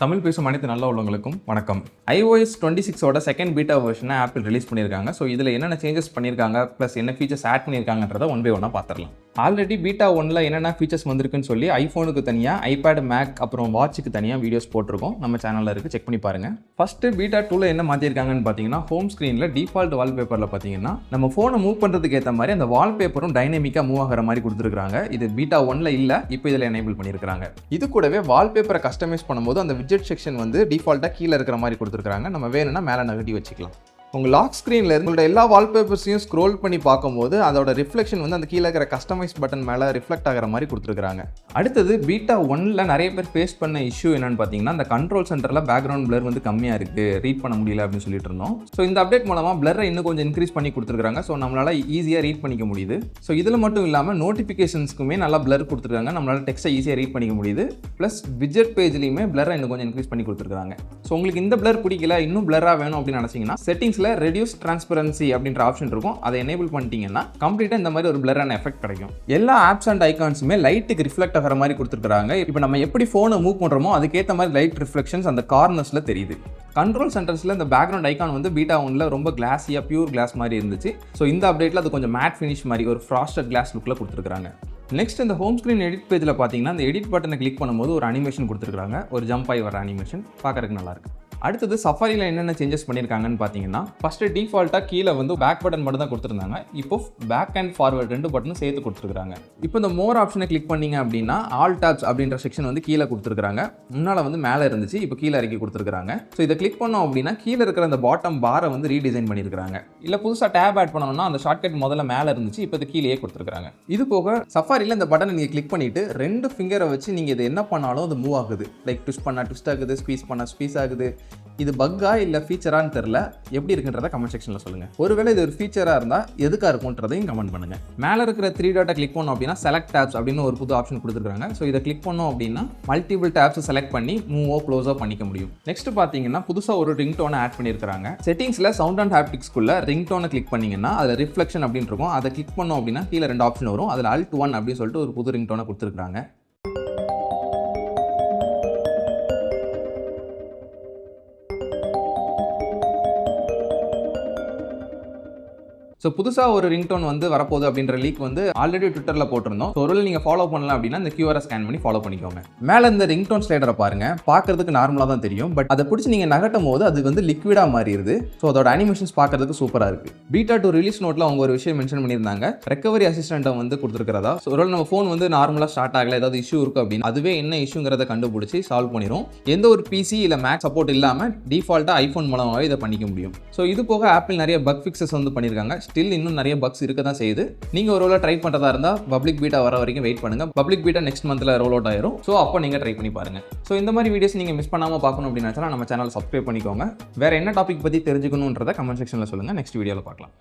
தமிழ் பேசும் அனைத்து நல்ல உள்ளவங்களுக்கும் வணக்கம். iOS 26ஓட செகண்ட் பீட்டா வெர்ஷனை ஆப்பிள் ரிலீஸ் பண்ணியிருக்காங்க. ஸோ இதில் என்னென்ன சேஞ்சஸ் பண்ணியிருக்காங்க ப்ளஸ் என்ன ஃபீச்சர்ஸ் ஆட் பண்ணியிருக்காங்கன்றதை ஒன் பை ஒன்னாக பார்த்துடலாம். ஆல்ரெடி பீட்டா 1ல் என்னென்ன ஃபீச்சர்ஸ் வந்திருக்குன்னு சொல்லி ஐஃபோனுக்கு தனியாக, ஐபேட், மேக் அப்புறம் வாட்சுக்கு தனியாக வீடியோஸ் போட்டிருக்கோம். நம்ம சேனலில் இருக்குது, செக் பண்ணி பாருங்கள். ஃபஸ்ட்டு பீட்டா 2ல் என்ன மாற்றிருக்காங்கன்னு பார்த்தீங்கன்னா, ஹோம் ஸ்க்ரீனில் டிஃபால்ட் வால்பேப்பரில் பார்த்தீங்கன்னா நம்ம ஃபோனை மூவ் பண்ணுறதுக்கு ஏற்ற மாதிரி அந்த வால்பேப்பரும் டைனமிக்காக மூவ் ஆகிற மாதிரி கொடுத்துருக்காங்க. இது பீட்டா 1ல் இல்லை, இப்போ இதில் எனேபிள் பண்ணியிருக்காங்க. இது கூடவே வால்பேப்பரை கஸ்டமைஸ் பண்ணும்போது அந்த விட்ஜெட் செக்ஷன் வந்து டிஃபால்ட்டாக கீழே இருக்கிற மாதிரி கொடுத்துருக்காங்க. நம்ம வேணும்னா மேலே நகட்டி வச்சுக்கலாம். உங்கள் லாக் ஸ்க்ரீனில் உங்களோட எல்லா வால்பேப்பர்ஸையும் ஸ்க்ரோல் பண்ணி பார்க்கும்போது அதோட ரிஃப்ளெக்ஷன் வந்து அந்த கீழே இருக்கிற கஸ்டமைஸ் பட்டன் மேலே ரிஃப்ளெக்ட் ஆகிற மாதிரி கொடுத்துருக்காங்க. அடுத்தது பீட்டா 1ல் நிறைய பேர் ஃபேஸ் பண்ண இஷ்யூ என்னன்னு பார்த்தீங்கன்னா, அந்த கண்ட்ரோல் சென்டரில் பேக்ரவுண்ட் பிளர் வந்து கம்மியாக இருக்குது, ரீட் பண்ண முடியல அப்படின்னு சொல்லிட்டு இருந்தோம். ஸோ இந்த அப்டேட் மூலமாக பிளரை இன்னும் கொஞ்சம் இன்க்ரீஸ் பண்ணி கொடுத்துருக்காங்க. ஸோ நம்மளால் ஈஸியாக ரீட் பண்ணிக்க முடியுது. ஸோ இதில் மட்டும் இல்லாமல் நோட்டிஃபிகேஷன்ஸ்க்குமே நல்லா பிளர் கொடுத்துருக்காங்க. நம்மளால் டெக்ஸ்ட்டை ஈஸியாக ரீட் பண்ணிக்க முடியுது. ப்ளஸ் விட்ஜெட் பேஜ்லையுமே பிளரை இன்னும் கொஞ்சம் இன்க்ரீஸ் பண்ணி கொடுத்துருக்காங்க. ஸோ உங்களுக்கு இந்த பிளர் பிடிக்கல, இன்னும் பிளராக வேணும் அப்படின்னு நினச்சிங்கன்னா செட்டிங்ஸ் ரெடியூஸ் டிரான்ஸ்பரன்சி அப்படின்ற ஆப்ஷன் இருக்கும். அதை எனேபிள் பண்ணிட்டீங்கன்னா கம்ப்ளீட்டாக இந்த மாதிரி ஒரு பிளரான எஃபெக்ட் கிடைக்கும். எல்லா ஆப்ஸ் அண்ட் ஐகான்ஸுமே லைட்டுக்கு ரிஃப்ளெக்ட் ஆகிற மாதிரி கொடுத்துருக்காங்க. இப்போ நம்ம எப்படி ஃபோனை மூவ் பண்ணுறோமோ அதுக்கேற்ற மாதிரி லைட் ரிஃப்ளெக்ஷன்ஸ் அந்த கார்னர்ஸில் தெரியுது. கண்ட்ரோல் சென்டர்ஸில் இந்த பேக்ரவுண்ட் ஐகான் வந்து பீட்டா 1ல் ரொம்ப கிளாஸியாக பியூர் கிளாஸ் மாதிரி இருந்துச்சு. ஸோ இந்த அப்டேட்டில் அது கொஞ்சம் மேட் ஃபினிஷ் மாதிரி ஒரு ஃப்ராஸ்டட் கிளாஸ் லுக்கில் கொடுத்துருக்காங்க. நெக்ஸ்ட் இந்த ஹோம் ஸ்க்ரீன் எடிட் பேஜில் பார்த்தீங்கன்னா, இந்த எடிட் பட்டனை கிளிக் பண்ணும்போது ஒரு அனிமேஷன் கொடுத்துருக்காங்க. ஒரு ஜம்ப் ஆகி வர அனிமேஷன் பார்க்கறதுக்கு நல்லாயிருக்கு. அடுத்தது சஃபாரியில் என்னென்ன சேஞ்சஸ் பண்ணியிருக்காங்கன்னு பார்த்தீங்கன்னா, ஃபஸ்ட்டு டிஃபால்ட்டாக கீழே வந்து பேக் பட்டன் மட்டும் தான் கொடுத்துருந்தாங்க. இப்போ பேக் அண்ட் ஃபார்வர்ட் ரெண்டு பட்டனும் சேர்த்து கொடுத்துருக்காங்க. இப்போ இந்த மோர் ஆப்ஷனை கிளிக் பண்ணிங்க அப்படின்னா ஆல் டாப்ஸ் அப்படின்ற செக்ஷன் வந்து கீழே கொடுத்துருக்காங்க. முன்னால் வந்து மேலே இருந்துச்சு, இப்போ கீழே இறக்கி கொடுத்துருக்காங்க. ஸோ இதை கிளிக் பண்ணோம் அப்படின்னா கீழே இருக்கிற அந்த பாட்டம் பாரை வந்து ரீடிசைன் பண்ணியிருக்காங்க. இல்லை புதுசாக டேப் ஆட் பண்ணணும்னா அந்த ஷார்ட்கட் முதல்ல மேலே இருந்துச்சு, இப்போ இது கீழே கொடுத்துருக்காங்க. இது போக சஃபாரியில் இந்த பட்டனை நீங்கள் கிளிக் பண்ணிவிட்டு ரெண்டு ஃபிங்கரை வச்சு நீங்கள் இது என்ன பண்ணாலும் அது மூவ் ஆகுது. லைக் ட்விஸ்ட் பண்ணால் ட்விஸ்ட் ஆகுது, ஸ்பீஸ் பண்ணால் ஸ்பீஸ் ஆகுது. இது பக்கா இல்லை ஃபீச்சரான்னு தெரில, எப்படி இருக்குன்றதை கமெண்ட் செக்ஷனில் சொல்லுங்கள். ஒருவேளை இது ஒரு ஃபீச்சராக இருந்தால் எதுக்காக இருக்கும்ன்றதையும் கமெண்ட் பண்ணுங்கள். மேலே இருக்கிற 3 டாட்டை கிளிக் பண்ணோம் அப்படின்னா செலக்ட் டேப்ஸ் அப்படின்னு ஒரு புது ஆப்ஷன் கொடுத்துருக்காங்க. ஸோ இதை கிளிக் பண்ணோம் அப்படின்னா மல்டிபிள் டேப்ஸை செலக்ட் பண்ணி மூவோ க்ளோஸோ பண்ணிக்க முடியும். நெக்ஸ்ட் பார்த்தீங்கன்னா புதுசாக ஒரு ரிங்டோனை ஆட் பண்ணியிருக்காங்க. செட்டிங்ஸில் சவுண்ட் அண்ட் ஹாப்டிக்ஸ்குள்ள ரிங்டோனை கிளிக் பண்ணிங்கன்னா அதில் ரிஃப்ளெக்ஷன் அப்படின்னு இருக்கும். அதை கிளிக் பண்ணோம் அப்படின்னா கீழே 2 ஆப்ஷன் வரும். அதில் Alt 1 அப்படின்னு சொல்லிட்டு ஒரு புது ரிங்டோனை கொடுத்துருக்காங்க. ஸோ புதுசாக ஒரு ரிங்டோன் வந்து வரப்போகுது அப்படின்ற லீக் வந்து ஆல்ரெடி ட்விட்டரில் போட்டிருந்தோம். ஸோ ஒருவேளை நீங்கள் ஃபாலோ பண்ணலாம் அப்படின்னா இந்த QR ஸ்கேன் பண்ணி ஃபாலோ பண்ணிக்கோங்க. மேலே இந்த ரிங்டோன் ஸ்லைடரை பாருங்கள், பார்க்கறதுக்கு நார்மலாக தான் தெரியும். பட் அதை பிடிச்சி நீங்கள் நகட்டும் போது அது வந்து லிக்விடாக மாறிடுது. ஸோ அதோட அனிமேஷன்ஸ் பார்க்கறதுக்கு சூப்பராக இருக்குது. பீட்டா 2 ரிலீஸ் நோட்டில் அவங்க ஒரு விஷயம் மென்ஷன் பண்ணியிருந்தாங்க, ரெக்கவரி அசிஸ்டண்ட்டை வந்து கொடுத்துருக்கிறதா. ஸோ ஒருவேளை நம்ம ஃபோன் வந்து நார்மலாக ஸ்டார்ட் ஆகலை, ஏதாவது இஷ்யூ இருக்குது அப்படின்னு அதுவே என்ன இஷ்யூங்கிறத கண்டுபிடிச்சி சால்வ் பண்ணிடும். எந்த ஒரு PC இல்லை மேக் சப்போர்ட் இல்லாமல் டிஃபால்ட்டாக ஐஃபோன் மூலமாகவே இதை பண்ணிக்க முடியும். ஸோ இது போக ஆப்பிள் நிறைய பக் ஃபிக்ஸஸ் வந்து பண்ணியிருக்காங்க. ஸ்டில் இன்னும் நிறைய பக்ஸ் இருக்க தான் செய்யுது. நீங்கள் ஒரு ட்ரை பண்ணுறதா இருந்தால் பப்ளிக் பீட்டா வர வரைக்கும் வெயிட் பண்ணுங்கள். பப்ளிக் பீட்டா நெக்ஸ்ட் மந்த்தில் ரோல் அவுட் ஆயிரும். ஸோ அப்போ நீங்கள் ட்ரை பண்ணி பாருங்கள். ஸோ இந்த மாதிரி வீடியோஸ் நீங்கள் மிஸ் பண்ணாமல் பார்க்கணும் அப்படின்னு நினச்சா நம்ம சேனல் சப்ஸ்கிரைப் பண்ணிக்கோங்க. வேறு என்ன டாபிக் பற்றி தெரிஞ்சுக்கணுன்றதை கமெண்ட் செக்ஷனில் சொல்லுங்கள். நெக்ஸ்ட் வீடியோவில் பார்க்கலாம்.